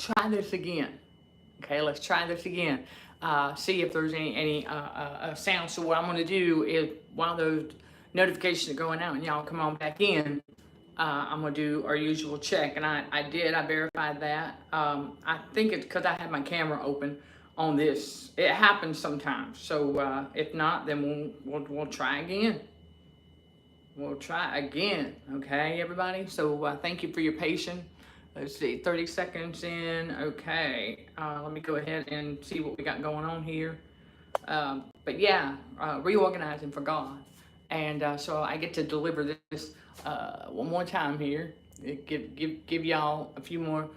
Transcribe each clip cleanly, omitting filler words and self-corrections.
try this again. Okay, let's try this again. See if there's any sound. So what I'm going to do is while those notifications are going out and y'all come on back in, I'm going to do our usual check. And I verified that. I think it's because I had my camera open on this. It happens sometimes. So if not, then we'll try again. We'll try again. Okay, everybody? So thank you for your patience. Let's see, 30 seconds in. Okay, let me go ahead and see what we got going on here. But yeah, reorganizing for God. And so I get to deliver this one more time here. Give y'all a few more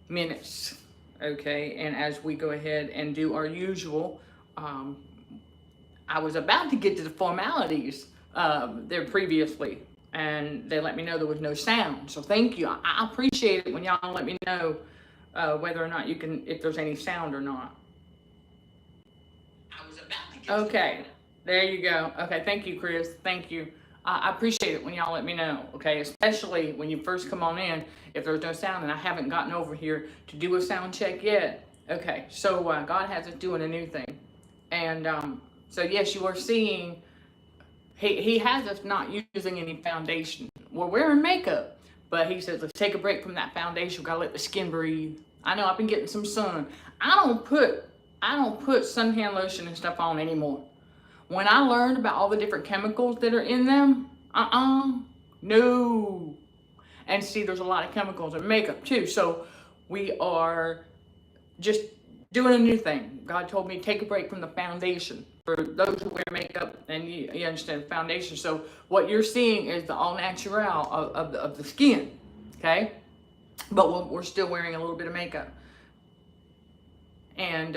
minutes. Okay, and as we go ahead and do our usual, I was about to get to the formalities there previously, and they let me know there was no sound. So thank you. I appreciate it when y'all let me know whether or not you can, if there's any sound or not. I was about to get okay, there you go. Okay, thank you, Chris. Thank you. I appreciate it when y'all let me know, okay? Especially when you first come on in, if there's no sound, and I haven't gotten over here to do a sound check yet. Okay, so God has us doing a new thing. And so yes, you are seeing, he has us not using any foundation. We're wearing makeup, but he says, let's take a break from that foundation. We gotta let the skin breathe. I know I've been getting some sun. I don't put suntan lotion and stuff on anymore. When I learned about all the different chemicals that are in them, no. And see, there's a lot of chemicals in makeup too. So we are just doing a new thing. God told me take a break from the foundation. For those who wear makeup, and you understand foundation. So what you're seeing is the all natural of the skin, okay? But we're still wearing a little bit of makeup. And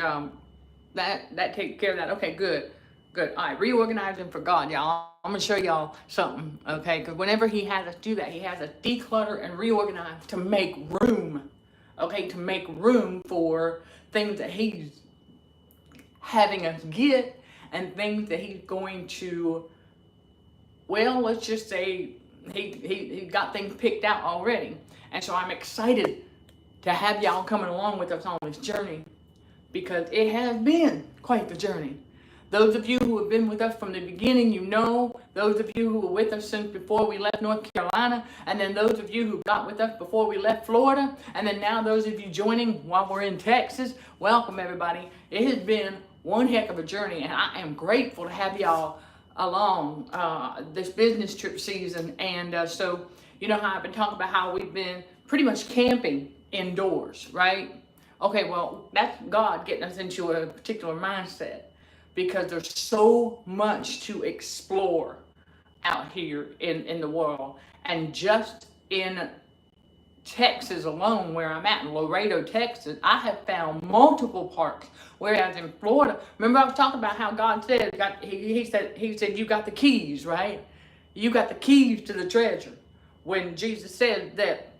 that takes care of that. Okay, good. Good. All right, reorganizing for God, y'all. I'm going to show y'all something, okay? Because whenever he has us do that, he has us declutter and reorganize to make room, okay? To make room for things that he's having us get and things that he's going to, well, let's just say he got things picked out already. And so I'm excited to have y'all coming along with us on this journey because it has been quite the journey. Those of you who have been with us from the beginning, you know. Those of you who were with us since before we left North Carolina. And then those of you who got with us before we left Florida. And then now those of you joining while we're in Texas. Welcome, everybody. It has been one heck of a journey. And I am grateful to have y'all along this business trip season. And so, you know how I've been talking about how we've been pretty much camping indoors, right? Okay, well, that's God getting us into a particular mindset. Because there's so much to explore out here in the world. And just in Texas alone, where I'm at, in Laredo, Texas, I have found multiple parks. Whereas in Florida, remember I was talking about how God said, he said, you got the keys, right? You got the keys to the treasure. When Jesus said that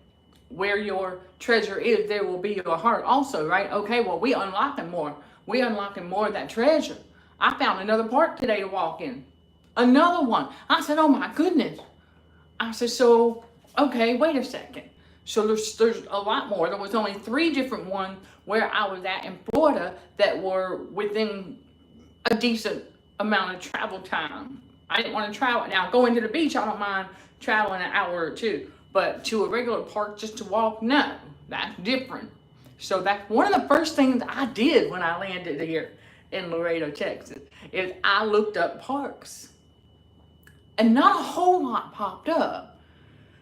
where your treasure is, there will be your heart also, right? Okay, well, we unlocking more. We unlocking more of that treasure. I found another park today to walk in. Another one. I said, oh my goodness. I said, so, okay, wait a second. So there's a lot more. There was only 3 different ones where I was at in Florida that were within a decent amount of travel time. I didn't want to travel. Now, going to the beach, I don't mind traveling an hour or two. But to a regular park just to walk, no. That's different. So that's one of the first things I did when I landed here in Laredo, Texas, is I looked up parks. And not a whole lot popped up.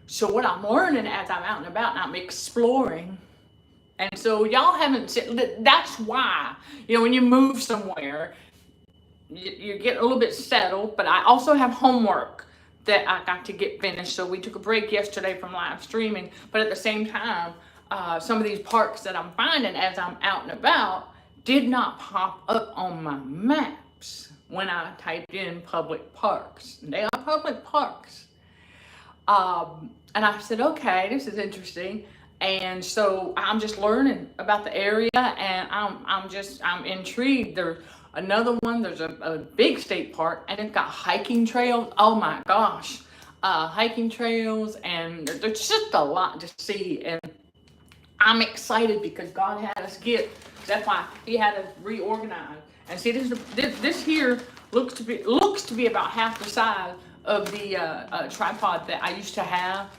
So what I'm learning as I'm out and about, and I'm exploring. And so y'all haven't seen, that's why, you know, when you move somewhere, you get a little bit settled, but I also have homework that I got to get finished. So we took a break yesterday from live streaming, but at the same time, some of these parks that I'm finding as I'm out and about did not pop up on my maps when I typed in public parks. They are public parks. And I said, okay, this is interesting. And so I'm just learning about the area, and I'm intrigued. There's another one, there's a big state park, and it's got hiking trails. Oh my gosh. Hiking trails, and there's just a lot to see. And I'm excited because God had us get, that's why he had us reorganize. And see, this here looks to be about half the size of the tripod that I used to have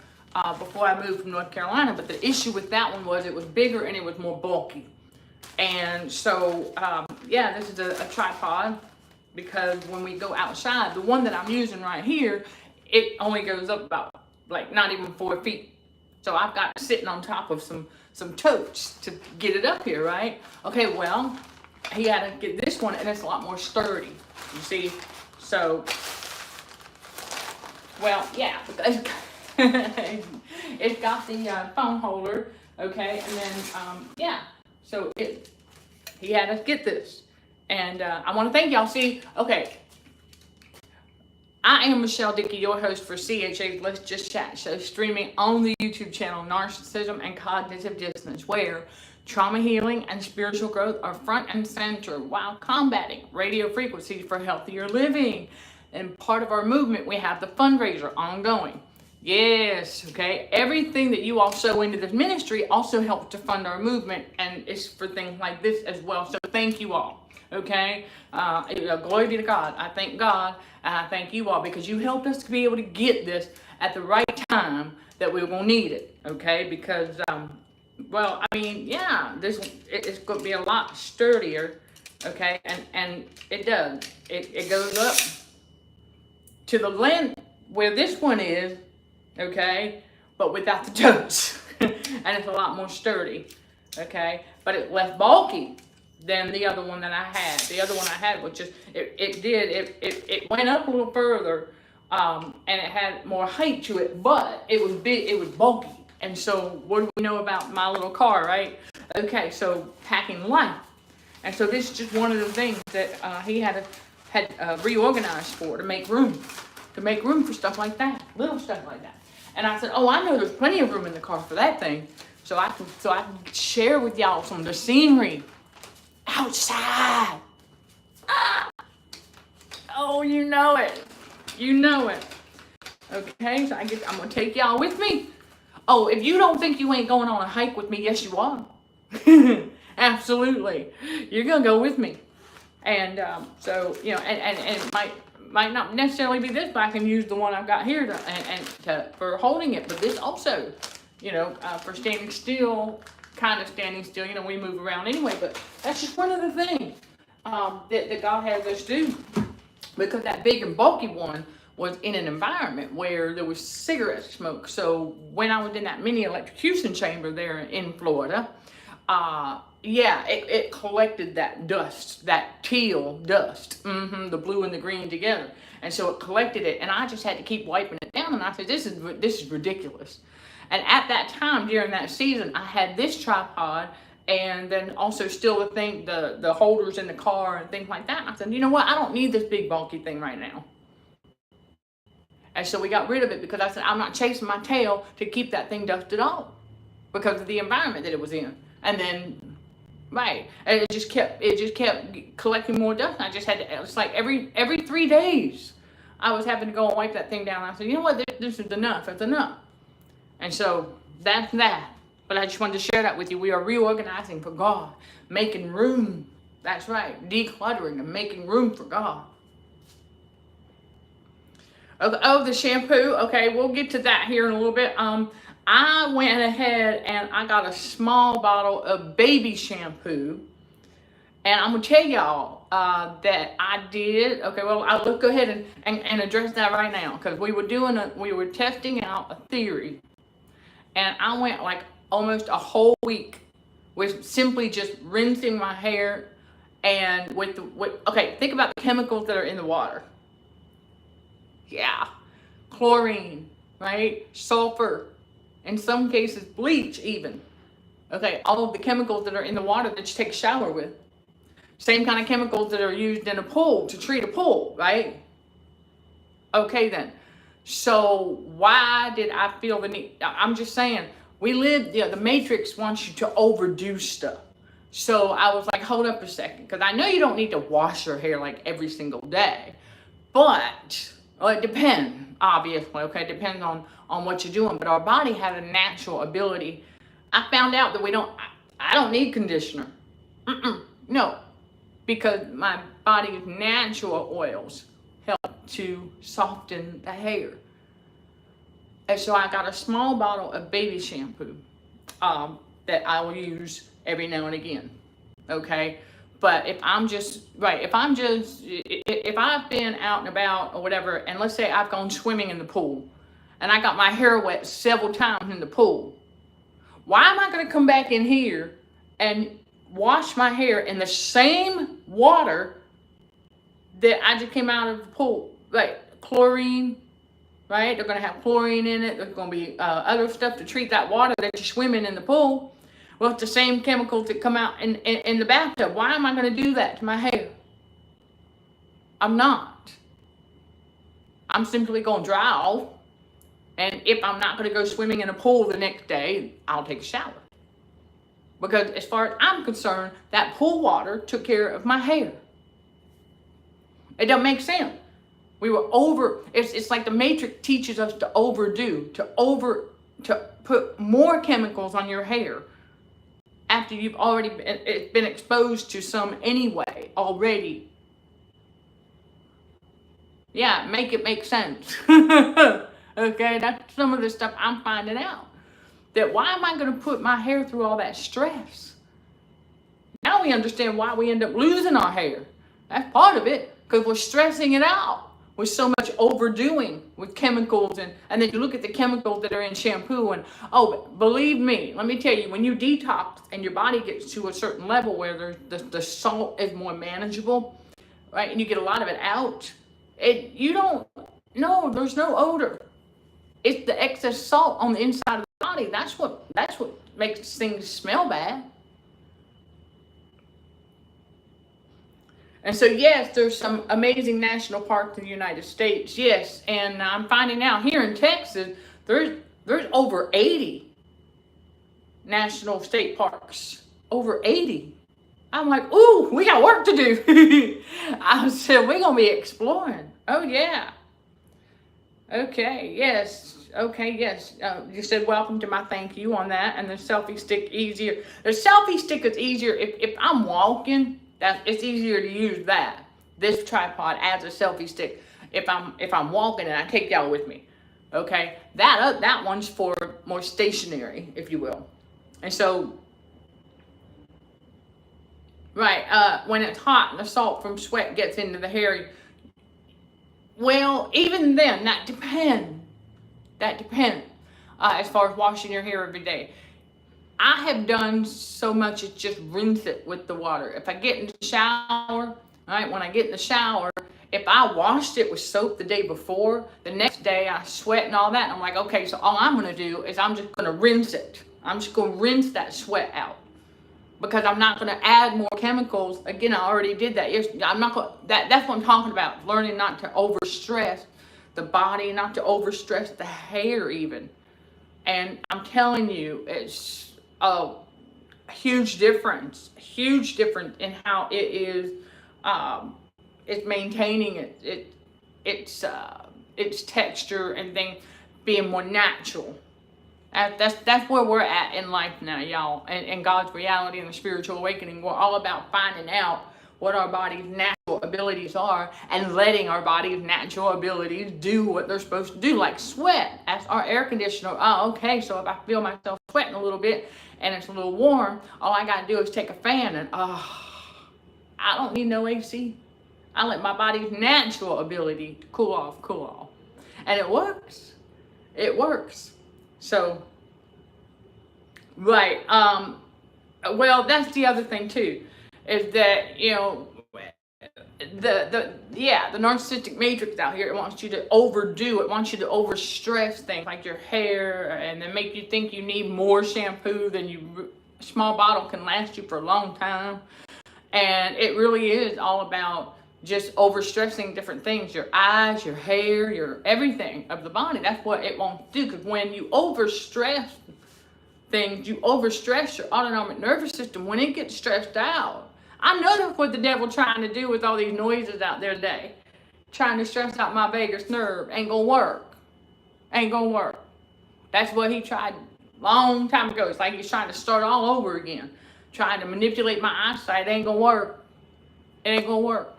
before I moved from North Carolina. But the issue with that one was it was bigger and it was more bulky. And so, yeah, this is a tripod because when we go outside, the one that I'm using right here, it only goes up about like not even 4 feet. So I've got it sitting on top of some totes to get it up here, right? Okay, well, he had to get this one, and it's a lot more sturdy, you see? So, well, yeah, it's got the phone holder, okay? And then, yeah, so he had us get this. And I want to thank y'all. See, okay, I am Michelle Dickey, your host for CHA's Let's Just Chat show, streaming on the YouTube channel Narcissism and Cognitive Dissonance, where trauma healing and spiritual growth are front and center while combating radio frequencies for healthier living. And part of our movement, we have the fundraiser ongoing. Yes, okay. Everything that you all sow into this ministry also helps to fund our movement, and it's for things like this as well. So thank you all. Okay, glory be to God. I thank God, and I thank you all because you helped us to be able to get this at the right time that we were gonna need it. Okay, because well, I mean, yeah, it's going to be a lot sturdier. Okay, and it does. It goes up to the length where this one is. Okay, but without the toes, and it's a lot more sturdy. Okay, but it's less bulky than the other one that I had. The other one I had was just, it went up a little further, and it had more height to it, but it was big, it was bulky. And so what do we know about my little car, right? Okay, so packing light. And so this is just one of the things that he had reorganized to make room for stuff like that, little stuff like that. And I said, oh, I know there's plenty of room in the car for that thing. So I can share with y'all some of the scenery outside. Ah! Oh, you know it. You know it. Okay, so I'm gonna take y'all with me. Oh, if you don't think you ain't going on a hike with me, yes you are. Absolutely. You're gonna go with me. And so, you know, and it might not necessarily be this, but I can use the one I've got here for holding it. But this also, you know, for standing still, kind of standing still, you know, we move around anyway, but that's just one of the things that God has us do, because that big and bulky one was in an environment where there was cigarette smoke. So when I was in that mini electrocution chamber there in Florida, yeah, it collected that dust, that teal dust, the blue and the green together. And so it collected it, and I just had to keep wiping it down, and I said, this is ridiculous. And at that time, during that season, I had this tripod, and then also still the holders in the car and things like that. And I said, you know what? I don't need this big bulky thing right now. And so we got rid of it because I said, I'm not chasing my tail to keep that thing dusted off because of the environment that it was in. And then, right, and it just kept collecting more dust. I just had to, it's like every 3 days, I was having to go and wipe that thing down. I said, you know what? This is enough. It's enough. And so that's that. But I just wanted to share that with you. We are reorganizing for God, making room. That's right, decluttering and making room for God. Oh, the shampoo. Okay, we'll get to that here in a little bit. I went ahead and I got a small bottle of baby shampoo. And I'm going to tell y'all that I did. Okay, well, I'll go ahead and address that right now. Because we were testing out a theory. And I went like almost a whole week with simply just rinsing my hair and okay, think about the chemicals that are in the water. Yeah, chlorine, right? Sulfur, in some cases bleach even. Okay, all of the chemicals that are in the water that you take a shower with. Same kind of chemicals that are used in a pool to treat a pool, right? Okay then. So why did I feel the need? I'm just saying, we live, the Matrix wants you to overdo stuff. So I was like, hold up a second, because I know you don't need to wash your hair like every single day, but well, it depends, obviously, okay? It depends on what you're doing, but our body has a natural ability I found out that I don't need conditioner. No, because my body's natural oils help to soften the hair. And so I got a small bottle of baby shampoo that I will use every now and again. Okay. But if I've been out and about or whatever, and let's say I've gone swimming in the pool and I got my hair wet several times in the pool, why am I going to come back in here and wash my hair in the same water that I just came out of the pool? Like chlorine, right? They're going to have chlorine in it. There's going to be other stuff to treat that water that you're swimming in the pool. Well, it's the same chemicals that come out in the bathtub. Why am I going to do that to my hair? I'm not. I'm simply going to dry off. And if I'm not going to go swimming in a pool the next day, I'll take a shower. Because as far as I'm concerned, that pool water took care of my hair. It doesn't make sense. It's like the Matrix teaches us to overdo, to put more chemicals on your hair after you've already been exposed to some anyway already. Yeah, make it make sense. Okay, that's some of the stuff I'm finding out. That why am I going to put my hair through all that stress? Now we understand why we end up losing our hair. That's part of it, because we're stressing it out with so much overdoing with chemicals. And then you look at the chemicals that are in shampoo, and oh, believe me, let me tell you, when you detox and your body gets to a certain level where the salt is more manageable, right, and you get a lot of it out, there's no odor. It's the excess salt on the inside of the body. That's what makes things smell bad. And so, yes, there's some amazing national parks in the United States. Yes, and I'm finding out here in Texas, there's over 80 national state parks. Over 80. I'm like, ooh, we got work to do. I said, we're going to be exploring. Oh, yeah. Okay, yes. Okay, yes. You said welcome to my thank you on that. And the selfie stick easier. The selfie stick is easier if I'm walking. It's easier to use this tripod as a selfie stick if I'm walking and I take y'all with me. Okay, that one's for more stationary, if you will. And so, right, when it's hot and the salt from sweat gets into the hair, well, even then, that depends. As far as washing your hair every day. I have done so much as just rinse it with the water. If I get in the shower, right, when I get in the shower, if I washed it with soap the day before, the next day I sweat and all that, and I'm like, okay, so all I'm going to do is I'm just going to rinse it. I'm just going to rinse that sweat out. Because I'm not going to add more chemicals. Again, I already did that. That's what I'm talking about. Learning not to overstress the body, not to overstress the hair even. And I'm telling you, it's a huge difference in how it is. It's maintaining its texture and things being more natural. That's where we're at in life now, y'all. And God's reality and the spiritual awakening. We're all about finding out what our body's natural abilities are and letting our body's natural abilities do what they're supposed to do, like sweat. That's our air conditioner. Oh, okay, so if I feel myself sweating a little bit and it's a little warm, all I got to do is take a fan and, I don't need no AC. I let my body's natural ability to cool off. And it works. It works. So, right. Well, that's the other thing too, is that, the narcissistic matrix out here, it wants you to overdo, it wants you to overstress things like your hair, and then make you think you need more shampoo than a small bottle can last you for a long time. And it really is all about just overstressing different things, your eyes, your hair, your everything of the body. That's what it wants to do, because when you overstress things, you overstress your autonomic nervous system. When it gets stressed out, I know that's what the devil's trying to do with all these noises out there today. Trying to stress out my vagus nerve. Ain't gonna work. That's what he tried long time ago. It's like he's trying to start all over again, trying to manipulate my eyesight. It ain't gonna work. It ain't gonna work.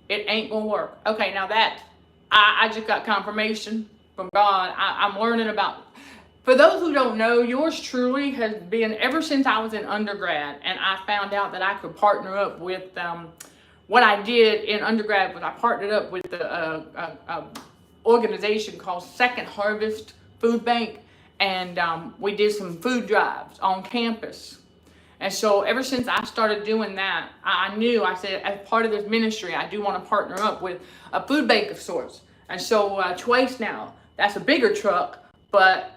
It ain't gonna work. Okay, now that I just got confirmation from God. I'm learning about. For those who don't know, yours truly has been ever since I was in undergrad, and I found out that I could partner up with. What I did in undergrad was I partnered up with a organization called Second Harvest Food Bank, and we did some food drives on campus. And so ever since I started doing that, I said, as part of this ministry, I do want to partner up with a food bank of sorts. And so twice now, that's a bigger truck, but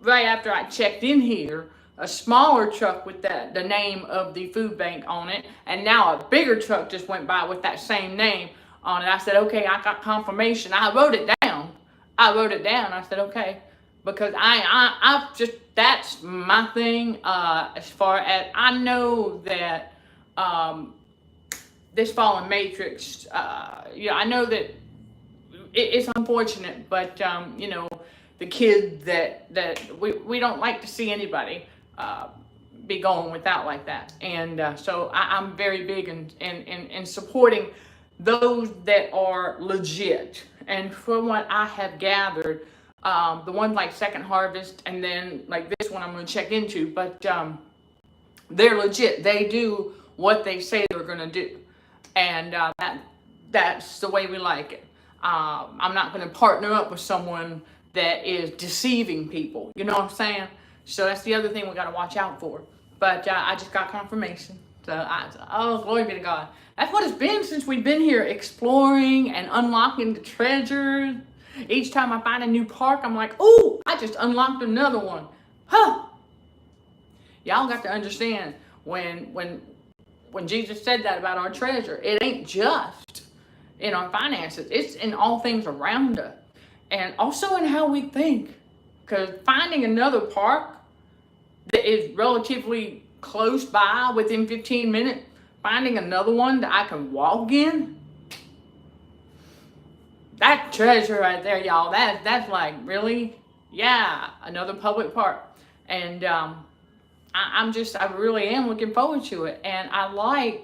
right after I checked in here, a smaller truck with the name of the food bank on it, and now a bigger truck just went by with that same name on it. I said, okay, I got confirmation. I wrote it down. I said, okay, because I just, that's my thing. As far as I know that this fallen matrix, I know that it's unfortunate, but the kids that we don't like to see anybody be going without like that. And so I'm very big in supporting those that are legit. And from what I have gathered, the ones like Second Harvest and then like this one I'm going to check into, but they're legit. They do what they say they're going to do. And that's the way we like it. I'm not going to partner up with someone that is deceiving people. You know what I'm saying? So that's the other thing we got to watch out for. But I just got confirmation. So oh, glory be to God. That's what it's been since we've been here, exploring and unlocking the treasures. Each time I find a new park, I'm like, ooh, I just unlocked another one. Huh. Y'all got to understand when Jesus said that about our treasure, it ain't just in our finances. It's in all things around us. And also in how we think. Because finding another park that is relatively close by, within 15 minutes, finding another one that I can walk in, that treasure right there, y'all, that's like, really? Yeah, another public park. And I really am looking forward to it. And I'm liking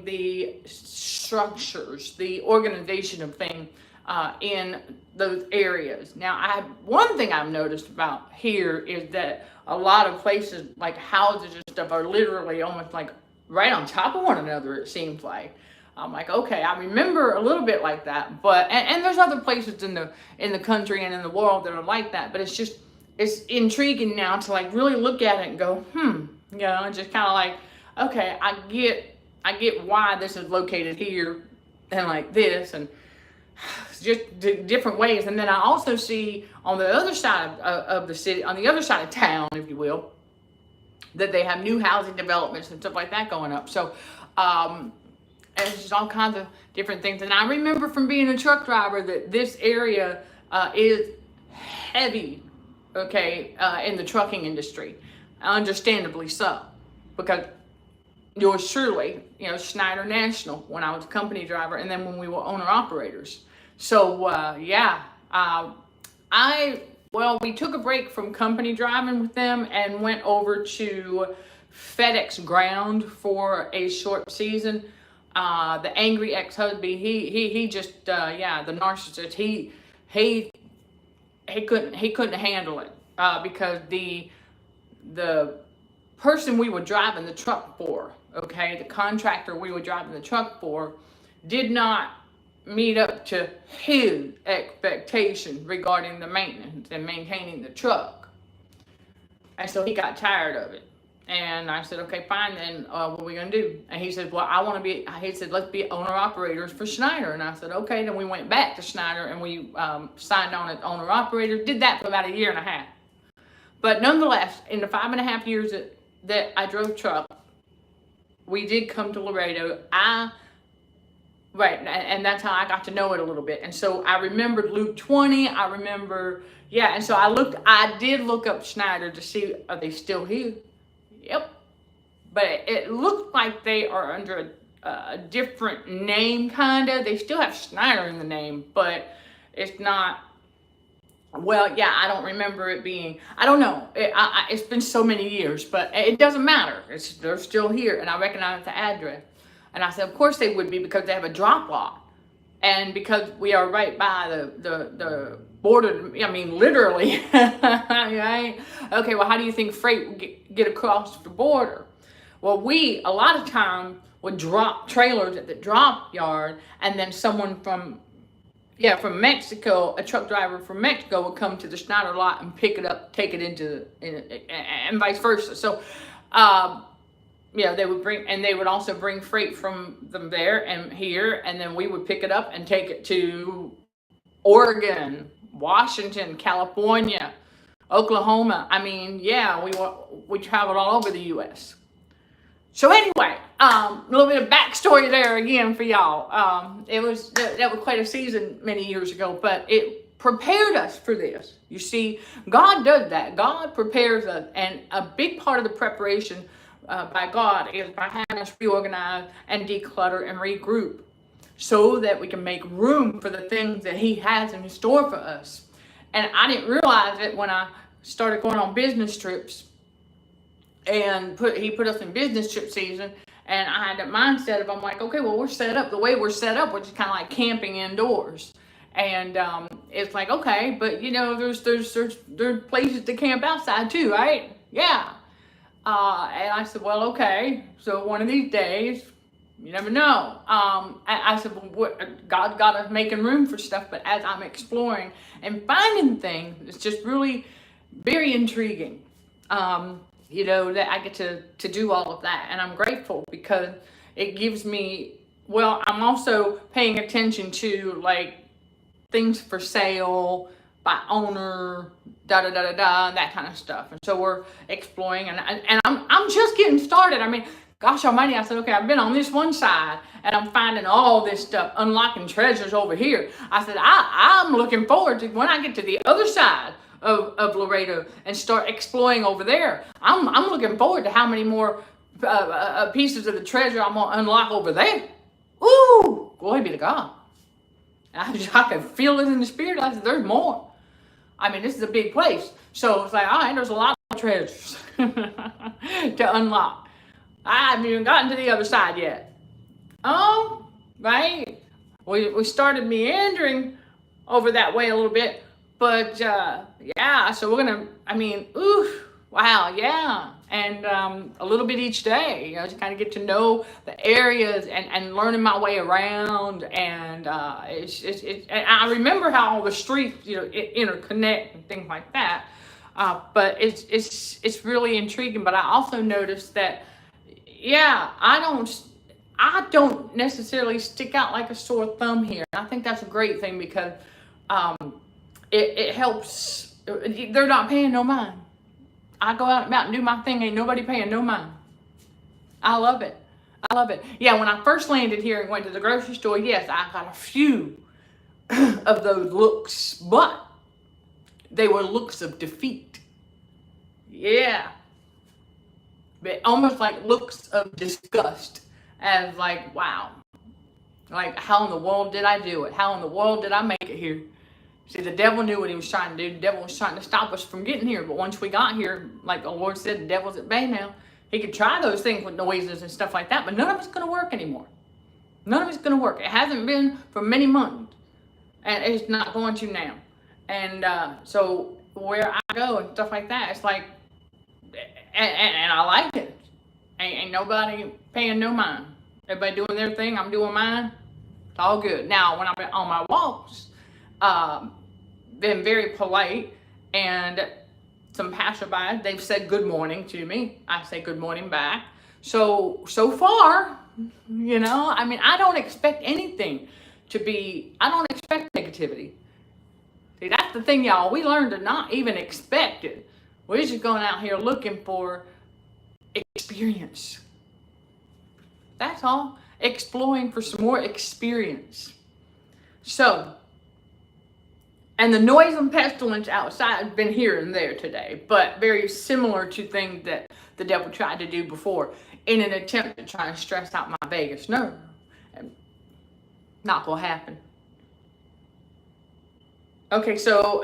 the structures, the organization of things in those areas. Now, one thing I've noticed about here is that a lot of places, like houses and stuff, are literally almost like right on top of one another, it seems like. I'm like, okay, I remember a little bit like that, but and there's other places in the country and in the world that are like that, but it's intriguing now to like really look at it and go, just kind of like, okay, I get why this is located here and like this, and just different ways. And then I also see on the other side of the city, on the other side of town, if you will, that they have new housing developments and stuff like that going up. So and it's just all kinds of different things. And I remember from being a truck driver that this area is heavy, okay, in the trucking industry, understandably so, because yours truly, Schneider National when I was a company driver, and then when we were owner operators. So we took a break from company driving with them and went over to FedEx Ground for a short season. The angry ex-husband, he just the narcissist, he couldn't handle it because the person we were driving the truck for, okay, the contractor we were driving the truck for, did not meet up to his expectation regarding the maintenance and maintaining the truck. And so he got tired of it. And I said, okay, fine, then what are we going to do? And he said, well, he said, let's be owner-operators for Schneider. And I said, okay. Then we went back to Schneider and we signed on as owner-operator. Did that for about a year and a half. But nonetheless, in the 5.5 years that I drove truck, we did come to Laredo. And that's how I got to know it a little bit. And so I remembered Luke 20. I remember, and so I did look up Schneider to see, are they still here? Yep. But it looked like they are under a different name, kind of. They still have Schneider in the name, but it's not Well, yeah, I don't remember it being, I don't know. It's been so many years, but it doesn't matter. They're still here, and I recognize the address. And I said, of course they would be, because they have a drop lot. And because we are right by the border, I mean, literally, right? Okay, well, how do you think freight would get across the border? Well, a lot of time, would drop trailers at the drop yard, and then someone from Mexico, a truck driver from Mexico would come to the Schneider lot and pick it up, take it and vice versa. So, um, they would bring, and they would also bring freight from them there and here, and then we would pick it up and take it to Oregon, Washington, California, Oklahoma. I mean, yeah, we traveled all over the U.S. So anyway, a little bit of backstory there again for y'all. That was quite a season many years ago, but it prepared us for this. You see, God does that. God prepares us, and a big part of the preparation by God is by having us reorganize and declutter and regroup, so that we can make room for the things that He has in store for us. And I didn't realize it when I started going on business trips, and He put us in business trip season, and I had that mindset of, I'm like, okay, well, we're set up the way we're set up, which is kind of like camping indoors. And it's like, okay, but there's places to camp outside too, right? Yeah. And I said, well, okay, so one of these days, you never know. I said, well, God got us making room for stuff, but as I'm exploring and finding things, it's just really very intriguing. That I get to do all of that, and I'm grateful, because it gives me, well, I'm also paying attention to, like, things for sale by owner, da da da da da, that kind of stuff. And so we're exploring, and I'm just getting started. I mean, gosh almighty, I said, okay, I've been on this one side, and I'm finding all this stuff, unlocking treasures over here. I said, I'm looking forward to when I get to the other side of Laredo and start exploring over there. I'm looking forward to how many more pieces of the treasure I'm gonna unlock over there. Ooh, glory be to God. I can feel it in the spirit. I said, there's more. I mean, this is a big place. So it's like, all right, there's a lot of treasures to unlock. I haven't even gotten to the other side yet. Oh, right? We started meandering over that way a little bit. But, yeah, so we're going to, wow, yeah. And a little bit each day, to kind of get to know the areas and learning my way around. And and I remember how all the streets, interconnect and things like that. But it's really intriguing. But I also noticed that, yeah, I don't necessarily stick out like a sore thumb here. I think that's a great thing, because it helps. They're not paying no mind. I go out and do my thing. Ain't nobody paying no mind. I love it. I love it. Yeah, when I first landed here and went to the grocery store, yes, I got a few of those looks, but they were looks of defeat. Yeah. But almost like looks of disgust, as like, wow. Like, how in the world did I do it? How in the world did I make it here? See, the devil knew what he was trying to do. The devil was trying to stop us from getting here. But once we got here, like the Lord said, the devil's at bay now. He could try those things with noises and stuff like that, but none of it's going to work anymore. None of it's going to work. It hasn't been for many months, and it's not going to now. And so where I go and stuff like that, it's like, and I like it. Ain't nobody paying no mind. Everybody doing their thing. I'm doing mine. It's all good. Now, when I'm on my walks, been very polite, and some passerbys, they've said good morning to me. I say good morning back. So far, I don't expect anything I don't expect negativity. See, that's the thing, y'all. We learn to not even expect it. We're just going out here looking for experience. That's all. Exploring for some more experience. So, and the noise and pestilence outside has been here and there today, but very similar to things that the devil tried to do before in an attempt to try and stress out my vagus nerve. Not gonna happen. Okay, so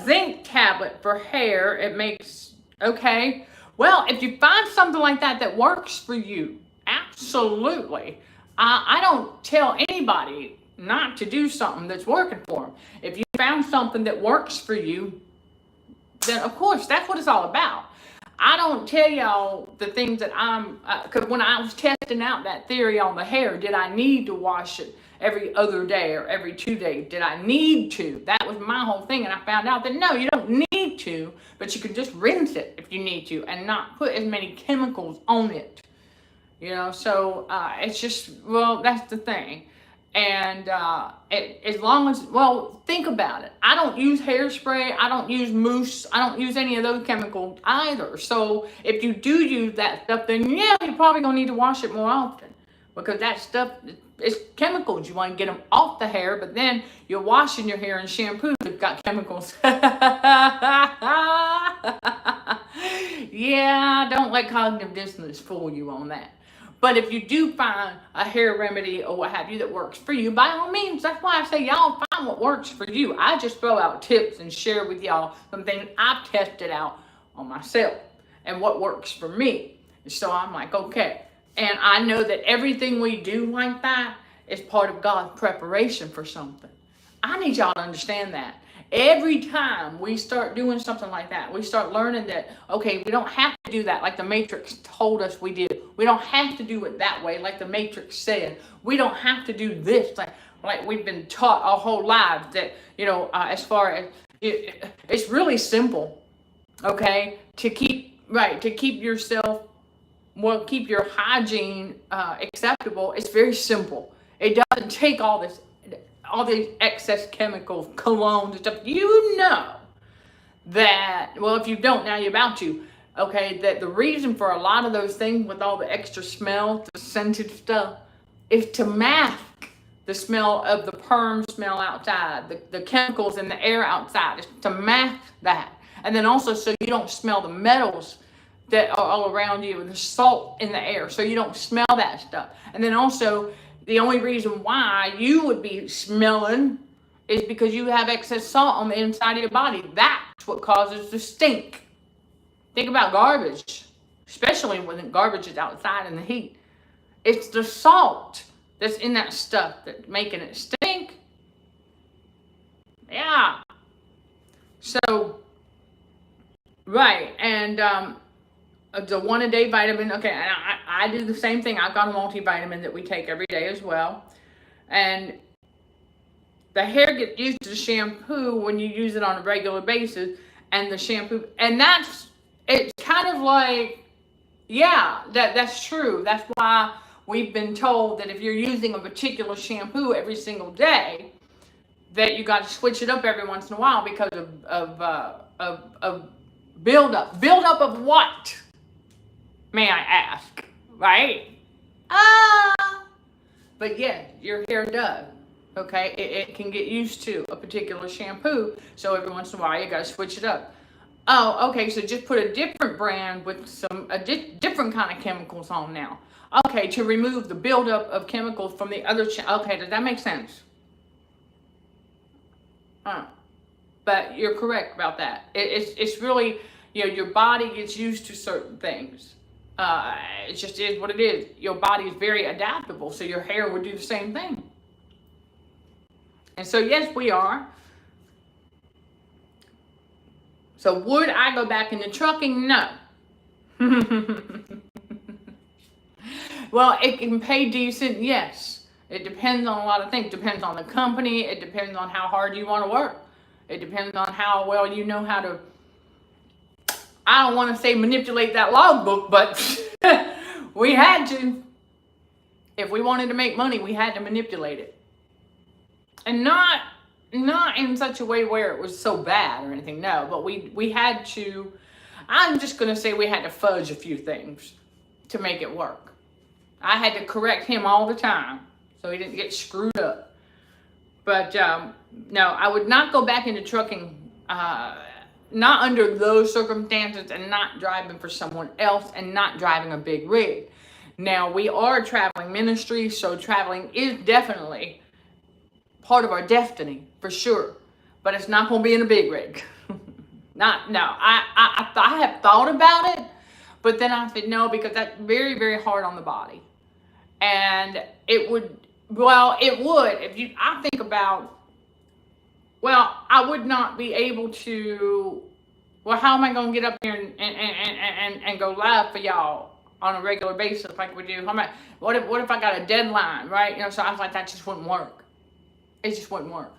zinc tablet for hair. It makes okay. Well, if you find something like that that works for you, absolutely. I don't tell anybody not to do something that's working for them. If you found something that works for you, then of course that's what it's all about. I don't tell y'all the things that because when I was testing out that theory on the hair, did I need to wash it every other day or every 2 days? Did I need to? That was my whole thing. And I found out that no, you don't need to, but you can just rinse it if you need to and not put as many chemicals on it. So it's just, well, that's the thing. And as long as, well, think about it. I don't use hairspray. I don't use mousse. I don't use any of those chemicals either. So if you do use that stuff, then yeah, you're probably going to need to wash it more often. Because that stuff is chemicals. You want to get them off the hair, but then you're washing your hair in shampoo that's got chemicals. Yeah, don't let cognitive dissonance fool you on that. But if you do find a hair remedy or what have you that works for you, by all means, that's why I say y'all find what works for you. I just throw out tips and share with y'all some things I've tested out on myself and what works for me. So I'm like, okay. And I know that everything we do like that is part of God's preparation for something. I need y'all to understand that. Every time we start doing something like that, we start learning that, okay, we don't have to do that like the Matrix told us we did. We don't have to do it that way like the Matrix said. We don't have to do this like we've been taught our whole lives that, as far as, it's really simple, okay, to keep yourself, keep your hygiene acceptable. It's very simple. It doesn't take all these excess chemicals, colognes and stuff. You know that, well, if you don't, now you're about to, okay, that the reason for a lot of those things with all the extra smell, the scented stuff, is to mask the smell of the perm smell outside, the chemicals in the air outside. It's to mask that. And then also so you don't smell the metals that are all around you and the salt in the air, so you don't smell that stuff. And then also, the only reason why you would be smelling is because you have excess salt on the inside of your body. That's what causes the stink. Think about garbage, especially when garbage is outside in the heat. It's the salt that's in that stuff that's making it stink. Yeah. So, right, and the 1-a-day vitamin, okay, and I do the same thing. I've got a multivitamin that we take every day as well. And the hair gets used to the shampoo when you use it on a regular basis, and the shampoo, and it's kind of like, yeah, that's true. That's why we've been told that if you're using a particular shampoo every single day, that you got to switch it up every once in a while because of buildup. Buildup of what? May I ask, right? But yeah, your hair does, okay? It can get used to a particular shampoo, so every once in a while you gotta switch it up. Oh, okay, so just put a different brand with a different kind of chemicals on now. Okay, to remove the buildup of chemicals from the other, okay, does that make sense? But you're correct about that. It's really, your body gets used to certain things. It just is what it is. Your body is very adaptable, so your hair would do the same thing. And so, yes, we are. So, would I go back into trucking? No. Well, it can pay decent, yes. It depends on a lot of things. It depends on the company. It depends on how hard you want to work. It depends on how well you know how to, I don't want to say manipulate that logbook, but we had to. If we wanted to make money, we had to manipulate it. And not in such a way where it was so bad or anything, no. But we had to, I'm just going to say we had to fudge a few things to make it work. I had to correct him all the time so he didn't get screwed up. But no, I would not go back into trucking, not under those circumstances, and not driving for someone else, and not driving a big rig. Now, we are a traveling ministry, so traveling is definitely part of our destiny for sure, but it's not going to be in a big rig. Not no. I have thought about it, but then I said no because that's very very hard on the body, and it would. Well, it would if you. I think about. Well, I would not be able to. Well, how am I going to get up here and go live for y'all on a regular basis like we do? What if I got a deadline, right? You know, so I was like, that just wouldn't work. It just wouldn't work.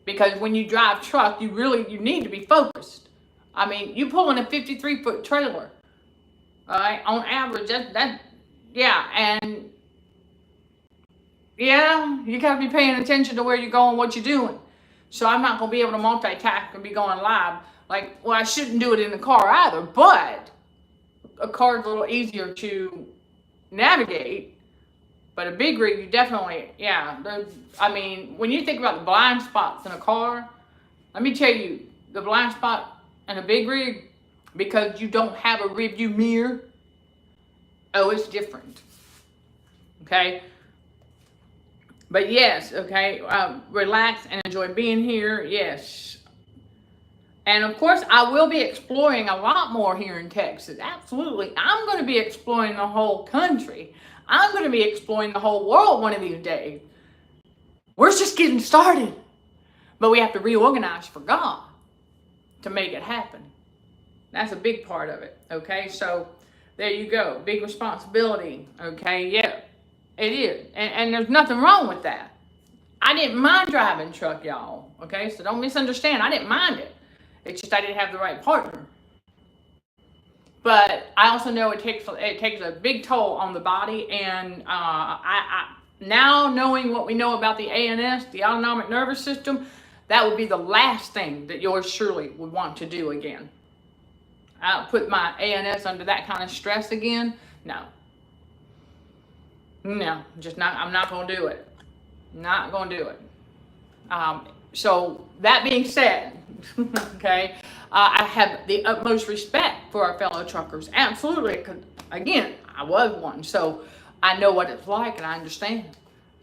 Because when you drive truck, you need to be focused. I mean, you pulling a 53-foot trailer, all right, on average, yeah, and yeah, you got to be paying attention to where you're going, what you're doing. So I'm not going to be able to multitask and be going live. Like, well, I shouldn't do it in the car either, but a car's a little easier to navigate. But a big rig, you definitely, yeah. I mean, when you think about the blind spots in a car, let me tell you, the blind spot in a big rig, because you don't have a rear view mirror, oh, it's different. Okay? But yes, okay, relax and enjoy being here, yes. And of course, I will be exploring a lot more here in Texas, absolutely. I'm going to be exploring the whole country. I'm going to be exploring the whole world one of these days. We're just getting started. But we have to reorganize for God to make it happen. That's a big part of it, okay? So there you go. Big responsibility, okay? Yeah, it is. And there's nothing wrong with that. I didn't mind driving truck, y'all, okay? So don't misunderstand. I didn't mind it. It's just I didn't have the right partner. But I also know it takes a big toll on the body, and I now knowing what we know about the ANS, the autonomic nervous system, that would be the last thing that yours surely would want to do again. I'll put my ANS under that kind of stress again. No, just not. I'm not going to do it. Not going to do it. So that being said, okay, I have the utmost respect for our fellow truckers. Absolutely, because again, I was one, so I know what it's like and I understand.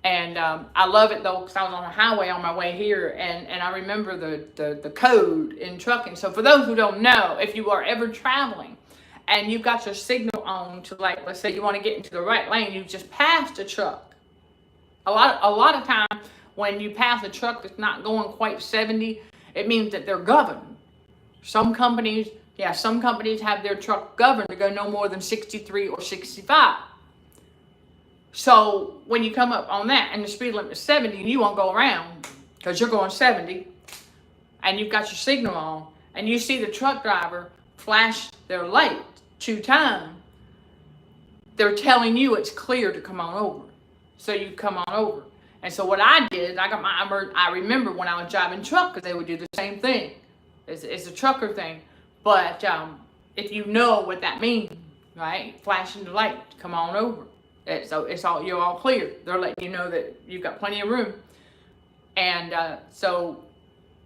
And I love it though, because I was on the highway on my way here, and I remember the code in trucking. So for those who don't know, if you are ever traveling and you've got your signal on to, like, let's say you want to get into the right lane, you just passed a truck. A lot of times when you pass a truck that's not going quite 70, it means that they're governed. Some companies have their truck governed to go no more than 63 or 65. So when you come up on that and the speed limit is 70 and you won't go around because you're going 70 and you've got your signal on and you see the truck driver flash their light 2 times, they're telling you it's clear to come on over. So you come on over. And so what I did, I remember when I was driving truck, because they would do the same thing. It's a trucker thing. But if you know what that means, right? Flashing the light, come on over. You're all clear. They're letting you know that you've got plenty of room. And so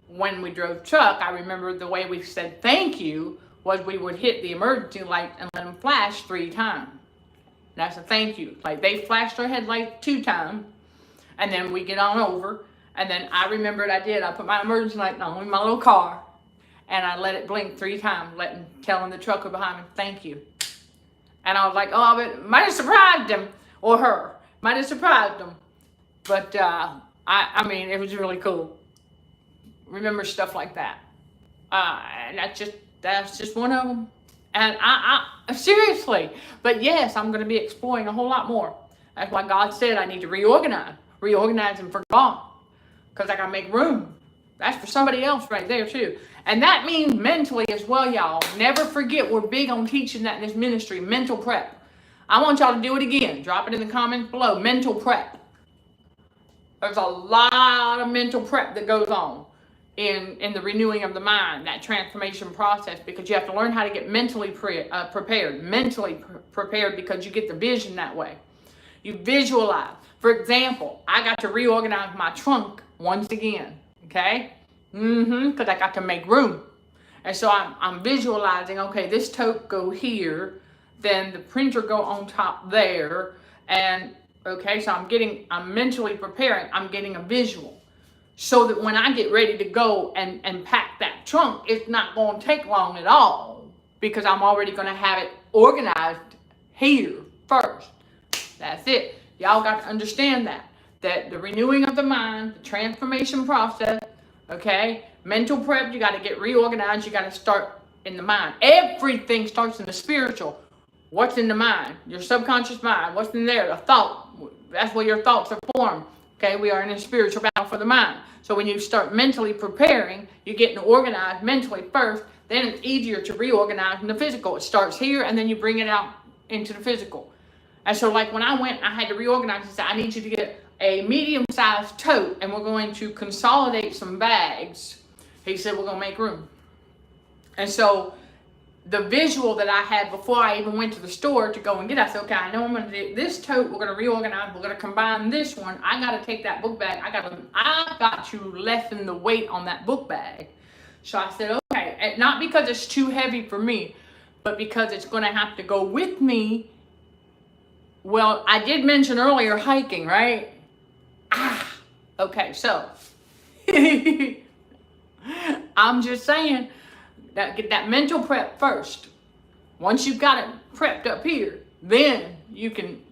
when we drove truck, I remember the way we said thank you was we would hit the emergency light and let them flash 3 times. That's a thank you. Like, they flashed their headlight 2 times, and then we get on over. And then I remembered I put my emergency light on in my little car, and I let it blink 3 times, telling the trucker behind me, thank you. And I was like, oh, it might have surprised him, or her. Might have surprised them. But, I mean, it was really cool. Remember stuff like that. And that's just one of them. And I seriously, but yes, I'm going to be exploring a whole lot more. That's why God said I need to reorganizing for God, because I got to make room. That's for somebody else right there too. And that means mentally as well, y'all. Never forget, we're big on teaching that in this ministry, mental prep. I want y'all to do it again. Drop it in the comments below, mental prep. There's a lot of mental prep that goes on in the renewing of the mind, that transformation process, because you have to learn how to get mentally prepared. Mentally prepared, because you get the vision that way. You visualize. For example, I got to reorganize my trunk once again, okay? Because I got to make room. And so I'm visualizing, okay, this tote go here, then the printer go on top there, and Okay, so I'm mentally preparing. I'm getting a visual. So that when I get ready to go and pack that trunk, it's not going to take long at all. Because I'm already going to have it organized here first. That's it. Y'all got to understand that the renewing of the mind, the transformation process, okay, mental prep, you got to get reorganized. You got to start in the mind. Everything starts in the spiritual. What's in the mind? Your subconscious mind. What's in there? The thought. That's where your thoughts are formed. Okay, we are in a spiritual battle for the mind. So when you start mentally preparing, you're getting organized mentally first. Then it's easier to reorganize in the physical. It starts here, and then you bring it out into the physical. And so like when I went, I had to reorganize and say, I need you to get a medium-sized tote, and we're going to consolidate some bags. He said, we're going to make room. And so the visual that I had before I even went to the store to go and get it, I said, okay, I know I'm going to do this tote. We're going to reorganize. We're going to combine this one. I got to take that book bag. I got to lessen the weight on that book bag. So I said, okay, and not because it's too heavy for me, but because it's going to have to go with me. Well, I did mention earlier hiking, right? Okay, so I'm just saying that get that mental prep first. Once you've got it prepped up here, then you can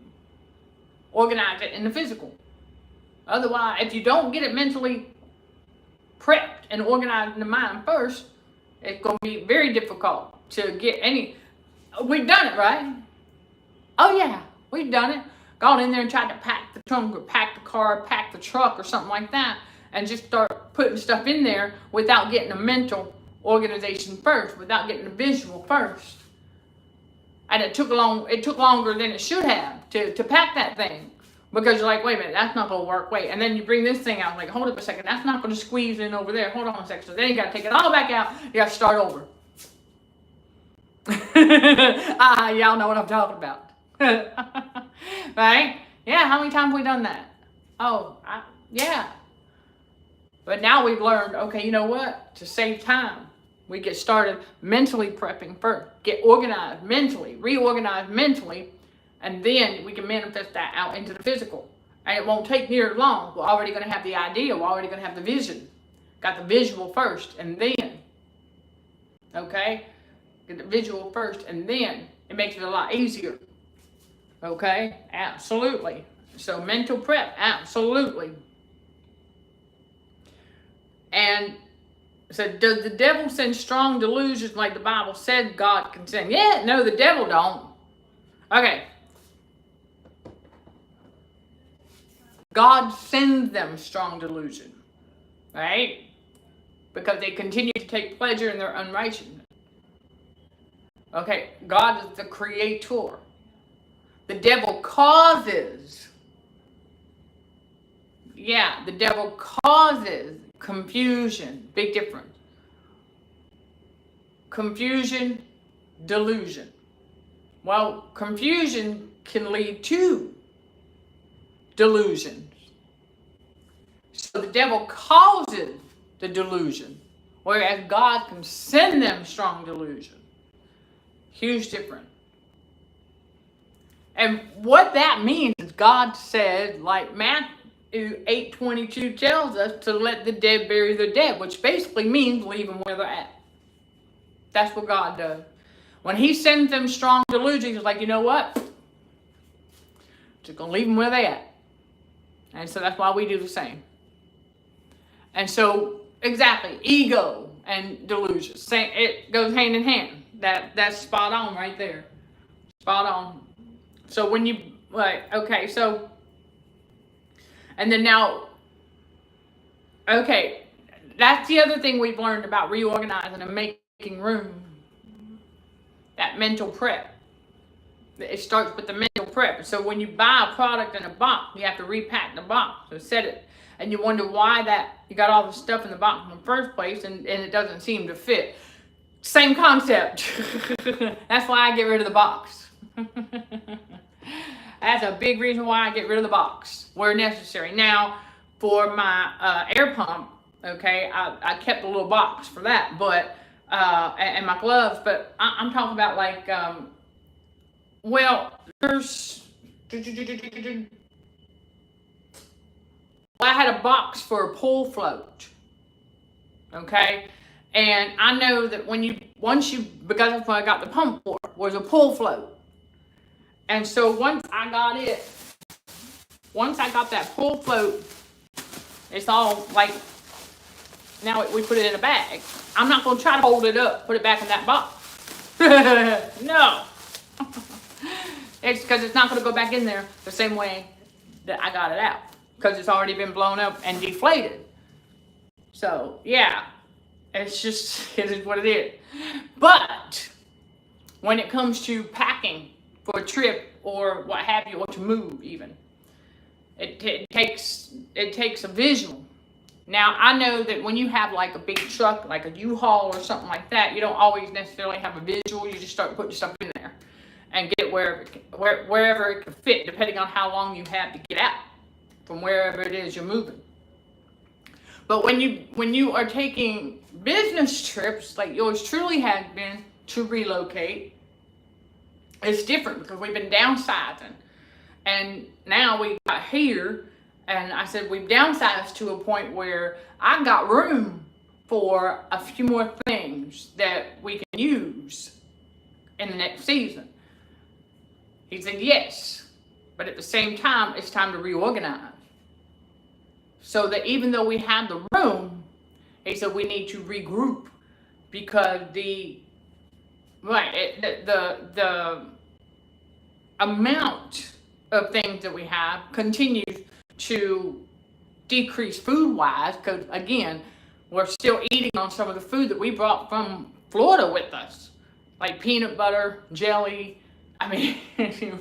organize it in the physical. Otherwise, if you don't get it mentally prepped and organized in the mind first, it's going to be very difficult to get any. We've done it, right? Oh yeah, we've done it. Gone in there and tried to pack the trunk or pack the car, pack the truck or something like that, and just start putting stuff in there without getting a mental organization first, without getting a visual first. And it took longer than it should have to pack that thing. Because you're like, wait a minute, that's not going to work. Wait, and then you bring this thing out, like, hold up a second, that's not going to squeeze in over there. Hold on a second. So then you got to take it all back out. You got to start over. Y'all know what I'm talking about. Right? Yeah, how many times have we done that? Yeah. But now we've learned, okay, you know what? To save time, we get started mentally prepping first. Get organized mentally, reorganized mentally, and then we can manifest that out into the physical. And it won't take near long. We're already going to have the idea. We're already going to have the vision. Got the visual first, and then, okay? Get the visual first, and then it makes it a lot easier. Okay? Absolutely. So mental prep, absolutely. And so does the devil send strong delusions like the Bible said God can send? Yeah, no, the devil don't. Okay. God sends them strong delusion. Right? Because they continue to take pleasure in their unrighteousness. Okay, God is the creator. The devil causes. Yeah, the devil causes confusion. Big difference. Confusion, delusion. Well, confusion can lead to delusions. So the devil causes the delusion, whereas God can send them strong delusion. Huge difference. And what that means is God said, like Matthew 8:22 tells us, to let the dead bury their dead, which basically means leave them where they're at. That's what God does. When he sends them strong delusions, he's like, you know what? Just going to leave them where they're at. And so that's why we do the same. And so, exactly, ego and delusion, it goes hand in hand. That's spot on right there. Spot on. So when you, like, okay, so, and then now, okay, that's the other thing we've learned about reorganizing and making room. That mental prep. It starts with the mental prep. So when you buy a product in a box, you have to repack the box. So set it, and you wonder why that you got all the stuff in the box in the first place, and it doesn't seem to fit. Same concept. That's why I get rid of the box. That's a big reason why I get rid of the box where necessary. Now, for my air pump, okay, I kept a little box for that, but and my gloves. But I'm talking about like, well, there's I had a box for a pull float. Okay. And I know that because that's what I got the pump for, was a pull float. And so once I got that pull float, it's all like, now we put it in a bag. I'm not going to try to hold it up, put it back in that box. No. It's because it's not going to go back in there the same way that I got it out. Because it's already been blown up and deflated. So, yeah. It's just, it is what it is. But when it comes to packing for a trip or what have you, or to move even, it takes a visual. Now, I know that when you have like a big truck, like a U-Haul or something like that, you don't always necessarily have a visual. You just start putting stuff in there and get it wherever it can fit, depending on how long you have to get out from wherever it is you're moving. But when you are taking business trips, like yours truly has been, to relocate, it's different because we've been downsizing. And now we got here, and I said we've downsized to a point where I got room for a few more things that we can use in the next season. He said yes, but at the same time, it's time to reorganize. So that even though we have the room, he said we need to regroup because the amount of things that we have continues to decrease food-wise, because again, we're still eating on some of the food that we brought from Florida with us, like peanut butter, jelly, I mean,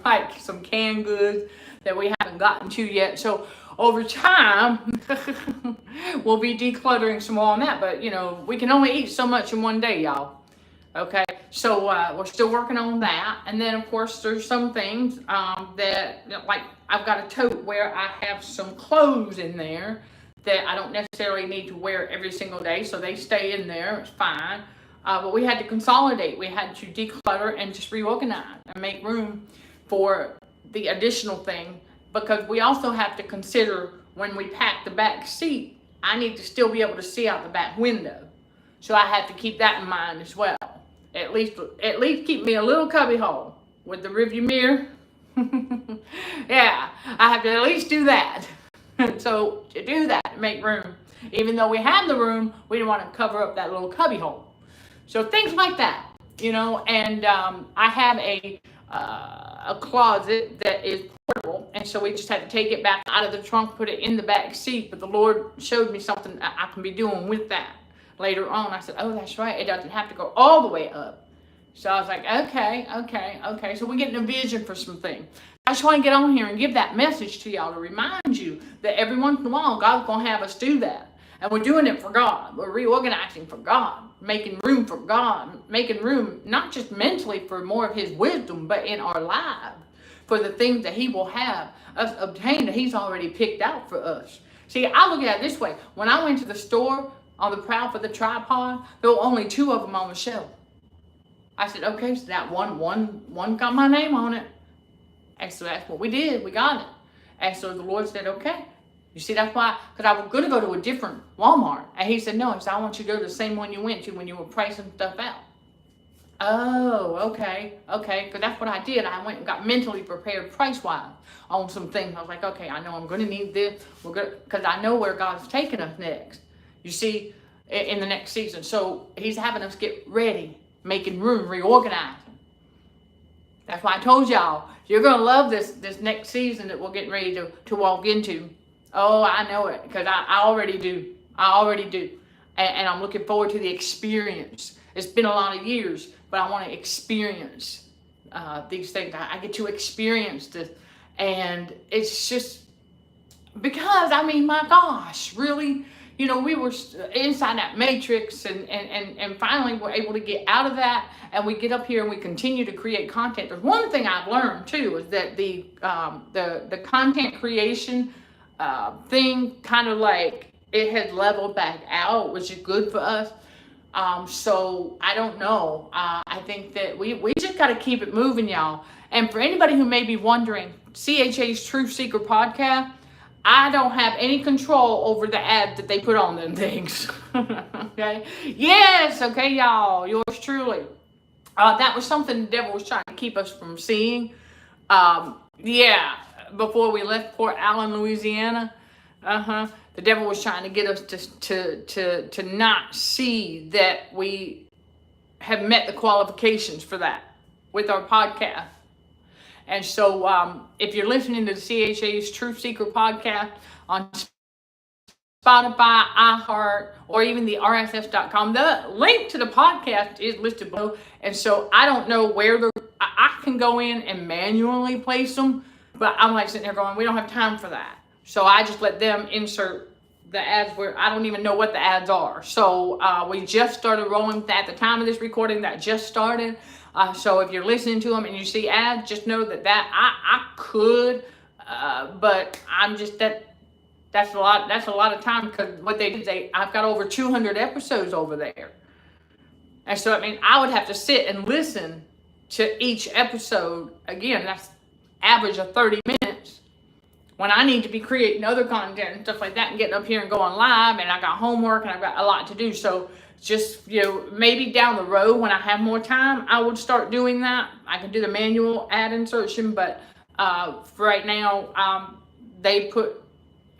like some canned goods that we haven't gotten to yet. So over time, we'll be decluttering some more on that. But, you know, we can only eat so much in one day, y'all. Okay, so we're still working on that. And then, of course, there's some things that, like, I've got a tote where I have some clothes in there that I don't necessarily need to wear every single day. So they stay in there. It's fine. But we had to consolidate. We had to declutter and just reorganize and make room for the additional thing. Because we also have to consider when we pack the back seat, I need to still be able to see out the back window. So I have to keep that in mind as well. At least keep me a little cubby hole with the rearview mirror. Yeah, I have to at least do that. So to do that, make room. Even though we have the room, we don't want to cover up that little cubby hole. So things like that, you know. And I have a closet that is portable, and so we just had to take it back out of the trunk, put it in the back seat. But the Lord showed me something I can be doing with that later on. I said, oh, that's right, it doesn't have to go all the way up. So I was like, okay. So we're getting a vision for some things. I just want to get on here and give that message to y'all to remind you that every once in a while God's going to have us do that. And we're doing it for God. We're reorganizing for God, making room for God, making room not just mentally for more of his wisdom, but in our lives for the things that he will have us obtain that he's already picked out for us. See, I look at it this way. When I went to the store on the prowl for the tripod, there were only 2 of them on the shelf. I said, okay, so that one got my name on it. And so that's what we did. We got it. And so the Lord said, okay. You see, that's why, because I was going to go to a different Walmart. And he said, no, he said, I want you to go to the same one you went to when you were pricing stuff out. Oh, okay. Because that's what I did. I went and got mentally prepared price-wise on some things. I was like, okay, I know I'm going to need this. Because I know where God's taking us next. You see, in the next season. So he's having us get ready, making room, reorganizing. That's why I told y'all, you're going to love this next season that we're getting ready to walk into. Oh, I know it, because I already do. And I'm looking forward to the experience. It's been a lot of years, but I want to experience these things. I get to experience this. And it's just because, I mean, my gosh, really, you know, we were inside that matrix and finally we're able to get out of that, and we get up here and we continue to create content. There's one thing I've learned too, is that the content creation thing kind of like it has leveled back out, which is good for us. So I don't know. I think that we just got to keep it moving, y'all. And for anybody who may be wondering, CHA's Truth Seeker podcast, I don't have any control over the ad that they put on them things. Okay? Yes, okay, y'all. Yours truly. That was something the devil was trying to keep us from seeing. Yeah, before we left Port Allen, Louisiana. The devil was trying to get us to not see that we have met the qualifications for that with our podcast. And so if you're listening to the CHA's Truth Seeker podcast on Spotify, iHeart, or even the RSS.com, the link to the podcast is listed below. And so I don't know where I can go in and manually place them, but I'm like sitting there going, we don't have time for that. So I just let them insert the ads where I don't even know what the ads are. So we just started rolling at the time of this recording. That just started. So if you're listening to them and you see ads, just know that I could, but I'm just that's a lot of time, because what they did, I've got over 200 episodes over there. And so I mean I would have to sit and listen to each episode again. That's average of 30 minutes. When I need to be creating other content and stuff like that and getting up here and going live, and I got homework and I've got a lot to do. So just, maybe down the road when I have more time, I would start doing that. I can do the manual ad insertion, but for right now, they put,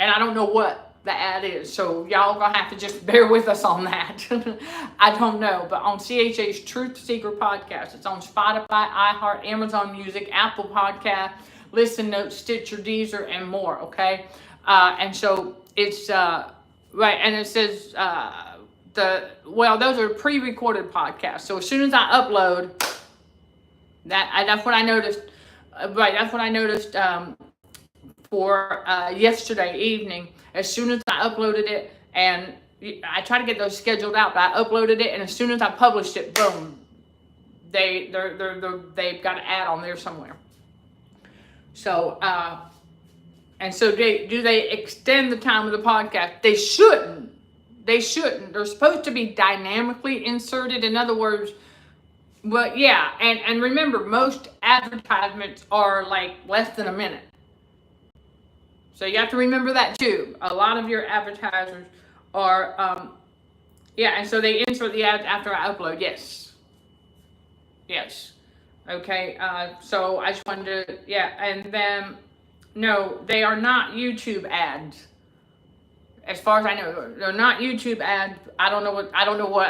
and I don't know what the ad is. So y'all gonna have to just bear with us on that. I don't know, but on CHA's Truth Seeker podcast, it's on Spotify, iHeart, Amazon Music, Apple Podcast, Listen Notes, Stitcher, Deezer, and more, okay? And so it's, right, and it says, those are pre-recorded podcasts. So as soon as I upload, that's what I noticed, right, that's what I noticed for yesterday evening. As soon as I uploaded it, and I try to get those scheduled out, but I uploaded it, and as soon as I published it, boom, they've got an ad on there somewhere. So, and so do they extend the time of the podcast? They shouldn't. They shouldn't. They're supposed to be dynamically inserted. In other words, but yeah, and remember, most advertisements are like less than a minute. So you have to remember that too. A lot of your advertisers are, and so they insert the ads after I upload. Yes. Okay, so I just wanted to, and then, no, they are not YouTube ads. As far as I know, they're not YouTube ads. I don't know what,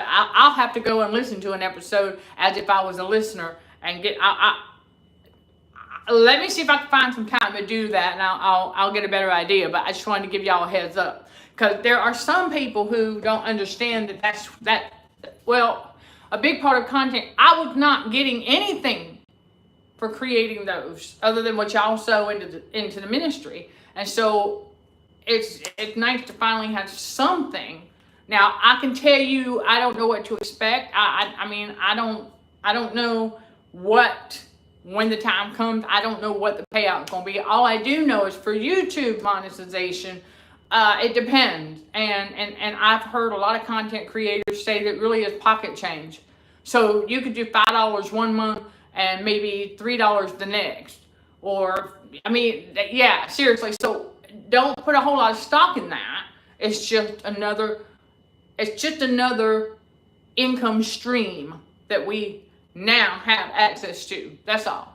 I'll have to go and listen to an episode as if I was a listener and get, let me see if I can find some time to do that, and I'll get a better idea, but I just wanted to give y'all a heads up. Because there are some people who don't understand a big part of content, I was not getting anything for creating those other than what y'all sow into the ministry. And so it's nice to finally have something. Now I can tell you I don't know what to expect. I mean I don't know what, when the time comes, I don't know what the payout is going to be. All I do know is for YouTube monetization, it depends. And I've heard a lot of content creators say that really is pocket change. So you could do $5 one month and maybe $3 the next. Or, I mean, yeah, seriously. So don't put a whole lot of stock in that. It's just another income stream that we now have access to. That's all.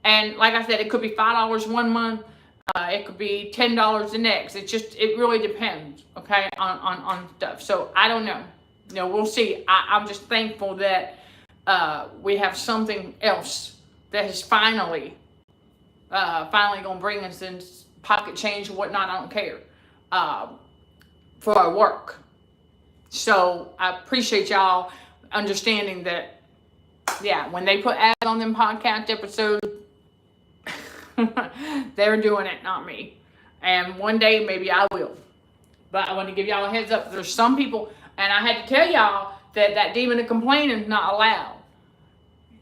And like I said, it could be $5 one month. It could be $10 the next. It really depends, okay, on stuff. So I don't know. We'll see. I'm just thankful that we have something else that is finally going to bring us in pocket change and whatnot. I don't care for our work. So I appreciate y'all understanding that. Yeah, when they put ads on them podcast episodes, they're doing it, not me. And one day, maybe I will. But I want to give y'all a heads up. There's some people, and I had to tell y'all that demon of complaining is not allowed.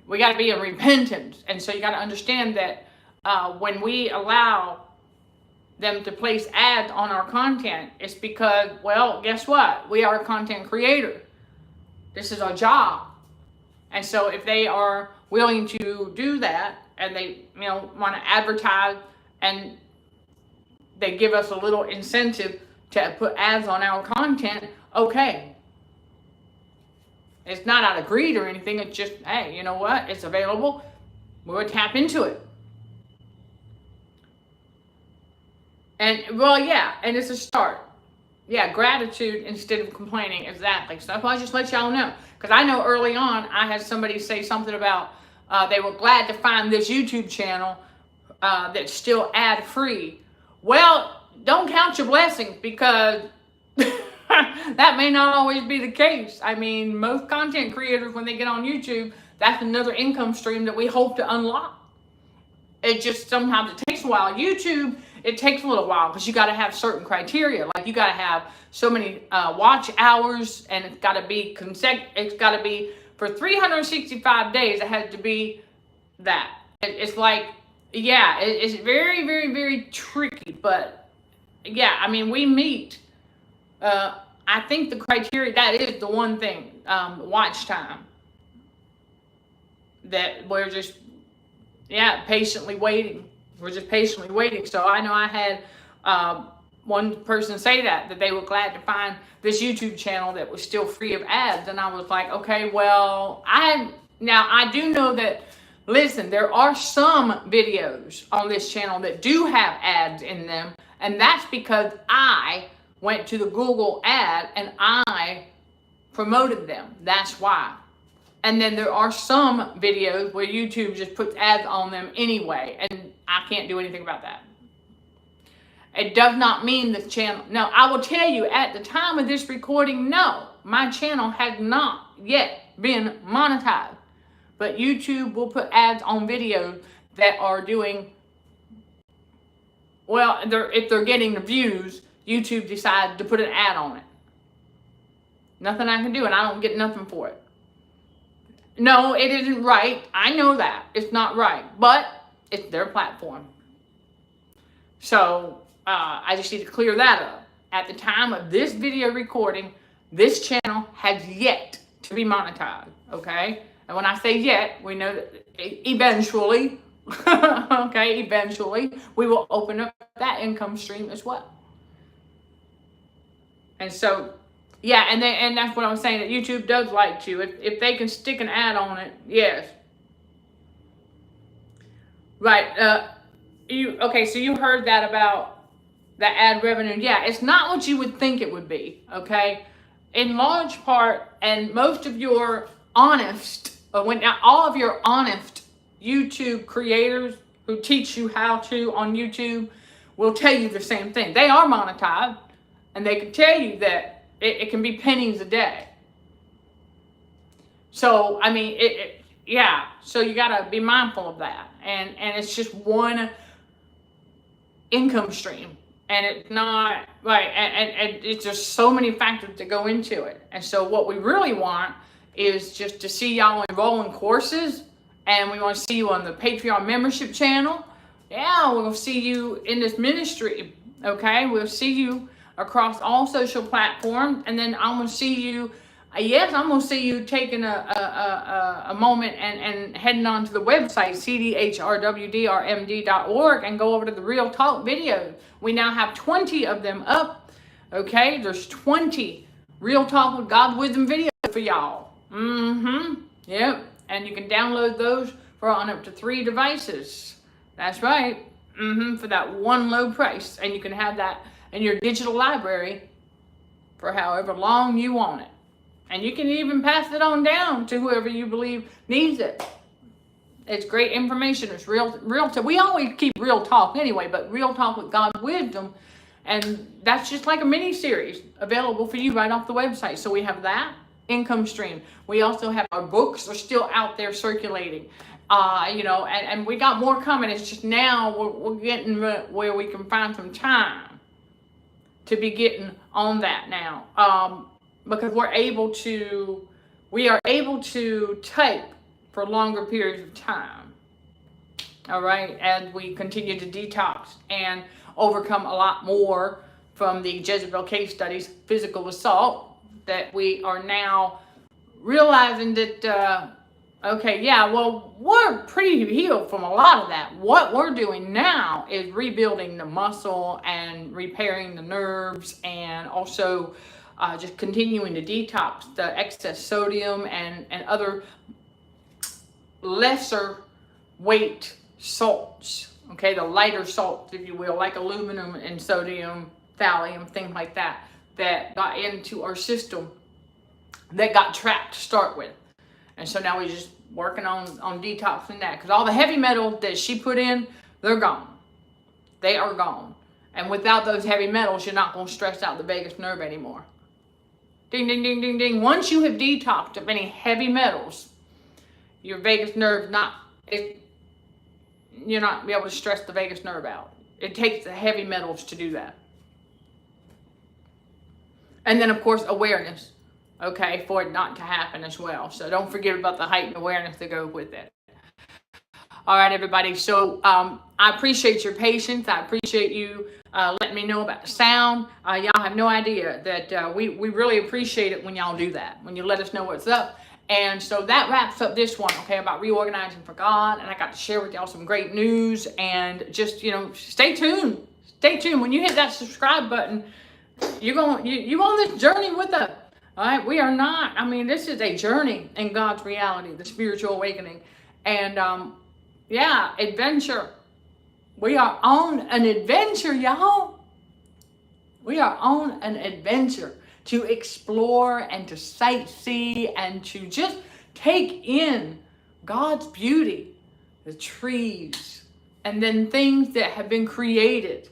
We got to be in repentance. And so you got to understand that when we allow them to place ads on our content, it's because, well, guess what? We are a content creator. This is our job. And so if they are willing to do that, and they want to advertise and they give us a little incentive to put ads on our content, okay. It's not out of greed or anything. It's just, hey, you know what? It's available. We'll tap into it. And, well, yeah, and it's a start. Yeah, gratitude instead of complaining, exactly. So that's why I just let y'all know. Because I know early on, I had somebody say something about they were glad to find this YouTube channel that's still ad-free. Well, don't count your blessings, because that may not always be the case. I mean, most content creators, when they get on YouTube, that's another income stream that we hope to unlock. It just sometimes it takes a while. YouTube, it takes a little while because you got to have certain criteria. Like you got to have so many watch hours, and it's got to be it's got to be for 365 days. It has to be that. It's like, yeah, it's very, very, very tricky. But yeah, I mean, we meet. I think the criteria, that is the one thing, watch time. That we're just, yeah, patiently waiting. We're just patiently waiting. So I know I had one person say that they were glad to find this YouTube channel that was still free of ads. And I was like, okay, well, now I do know that, listen, there are some videos on this channel that do have ads in them. And that's because I went to the Google ad and I promoted them. That's why. And then there are some videos where YouTube just puts ads on them anyway, and I can't do anything about that. It does not mean the channel. No, I will tell you, at the time of this recording, no, my channel has not yet been monetized. But YouTube will put ads on videos that are doing, well, if they're getting the views, YouTube decides to put an ad on it. Nothing I can do, and I don't get nothing for it. No, it isn't right. I know that. It's not right. But it's their platform. So, I just need to clear that up. At the time of this video recording, this channel has yet to be monetized. Okay? And when I say yet, we know that eventually, okay, eventually, we will open up that income stream as well. And so, yeah, and that's what I was saying, that YouTube does like you. If they can stick an ad on it, yes. Right. Okay, so you heard that about the ad revenue. Yeah, it's not what you would think it would be, okay? In large part, and most of your honest, all of your honest YouTube creators who teach you how to on YouTube will tell you the same thing. They are monetized, and they can tell you that it can be pennies a day. So, I mean, yeah. So you got to be mindful of that. And it's just one income stream. And it's not, right, and it's just so many factors that go into it. And so what we really want is just to see y'all enroll in courses. And we want to see you on the Patreon membership channel. Yeah, we'll see you in this ministry. Okay, we'll see you across all social platforms, and then I'm gonna see you. Yes, I'm gonna see you taking a moment and heading on to the website cdhrwdrmd.org and go over to the Real Talk videos. We now have 20 of them up. Okay, there's 20 Real Talk with God's Wisdom videos for y'all. Yep, and you can download those for on up to 3 devices. That's right. For that one low price, and you can have that in your digital library for however long you want it. And you can even pass it on down to whoever you believe needs it. It's great information. It's real talk. We always keep Real Talk anyway, but Real Talk with God's Wisdom. And that's just like a mini series available for you right off the website. So we have that income stream. We also have our books are still out there circulating. And we got more coming. It's just now we're getting where we can find some time to be getting on that now, because we are able to type for longer periods of time. All right, as we continue to detox and overcome a lot more from the Jezebel case studies, physical assault, that we are now realizing that Okay, yeah, well, we're pretty healed from a lot of that. What we're doing now is rebuilding the muscle and repairing the nerves, and also just continuing to detox the excess sodium and other lesser weight salts, okay, the lighter salts, if you will, like aluminum and sodium, thallium, things like that, that got into our system, that got trapped to start with. And so now we're just working on detoxing that, because all the heavy metals that she put in, they're gone. They are gone. And without those heavy metals, you're not going to stress out the vagus nerve anymore. Ding, ding, ding, ding, ding. Once you have detoxed of any heavy metals, your vagus nerve you're not be able to stress the vagus nerve out. It takes the heavy metals to do that. And then, of course, awareness, okay, for it not to happen as well. So don't forget about the heightened awareness that goes with it. All right, everybody. So I appreciate your patience. I appreciate you letting me know about the sound. Y'all have no idea that we really appreciate it when y'all do that, when you let us know what's up. And so that wraps up this one, okay, about reorganizing for God. And I got to share with y'all some great news. And just, stay tuned. Stay tuned. When you hit that subscribe button, you're on this journey with us. All right, we are not. I mean, this is a journey in God's reality, the spiritual awakening. And yeah, adventure. We are on an adventure, y'all. We are on an adventure to explore and to sightsee and to just take in God's beauty, the trees, and then things that have been created,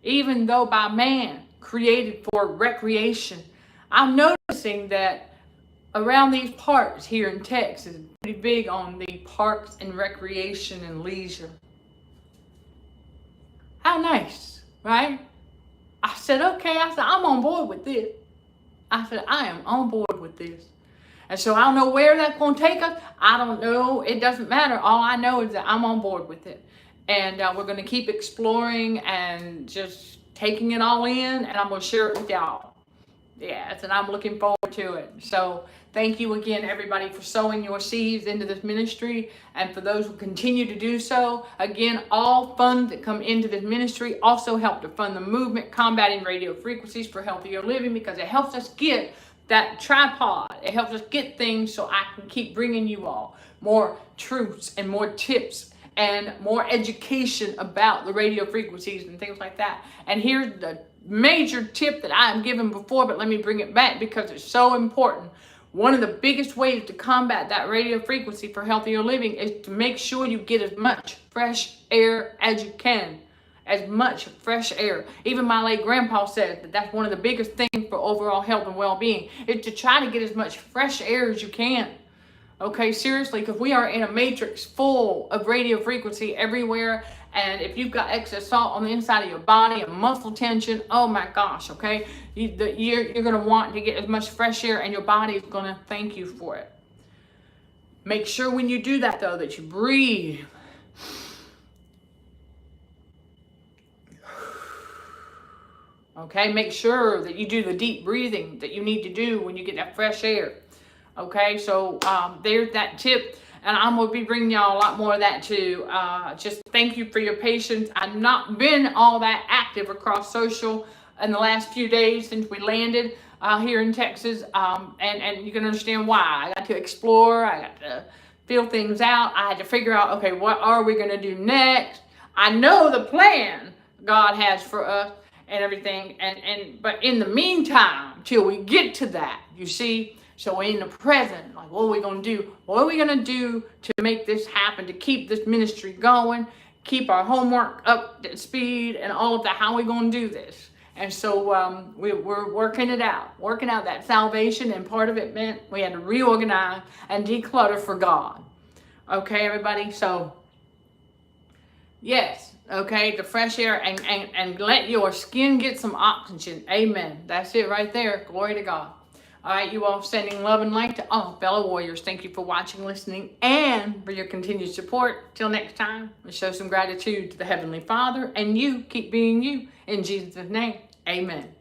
even though by man, created for recreation. I'm noticing that around these parts here in Texas is pretty big on the parks and recreation and leisure. How nice, right? I said, okay, I'm on board with this. I said, I am on board with this. And so I don't know where that's going to take us. I don't know. It doesn't matter. All I know is that I'm on board with it. And we're going to keep exploring and just taking it all in. And I'm going to share it with y'all. Yes, and I'm looking forward to it. So thank you again, everybody, for sowing your seeds into this ministry. And for those who continue to do so, again, all funds that come into this ministry also help to fund the movement Combating Radio Frequencies for Healthier Living, because it helps us get that tripod. It helps us get things so I can keep bringing you all more truths and more tips and more education about the radio frequencies and things like that. And here's the major tip that I have given before, but let me bring it back because it's so important. One of the biggest ways to combat that radio frequency for healthier living is to make sure you get as much fresh air as you can. As much fresh air. Even my late grandpa said that that's one of the biggest things for overall health and well-being, is to try to get as much fresh air as you can. Okay, seriously, because we are in a matrix full of radio frequency everywhere. And if you've got excess salt on the inside of your body and muscle tension, oh my gosh, okay? You're going to want to get as much fresh air, and your body is going to thank you for it. Make sure when you do that, though, that you breathe. Okay, make sure that you do the deep breathing that you need to do when you get that fresh air. Okay, so there's that tip. And I'm going to be bringing y'all a lot more of that too. Just thank you for your patience. I've not been all that active across social in the last few days since we landed here in Texas. And you can understand why. I got to explore. I got to feel things out. I had to figure out, okay, what are we going to do next? I know the plan God has for us and everything. But in the meantime, till we get to that, you see, so in the present, like, what are we going to do? What are we going to do to make this happen, to keep this ministry going, keep our homework up to speed and all of that? How are we going to do this? And so we're working it out, working out that salvation. And part of it meant we had to reorganize and declutter for God. Okay, everybody? So, yes, okay, the fresh air and let your skin get some oxygen. Amen. That's it right there. Glory to God. All right, you all, sending love and light to all fellow warriors. Thank you for watching, listening, and for your continued support. Till next time, let's show some gratitude to the Heavenly Father, and you keep being you. In Jesus' name, amen.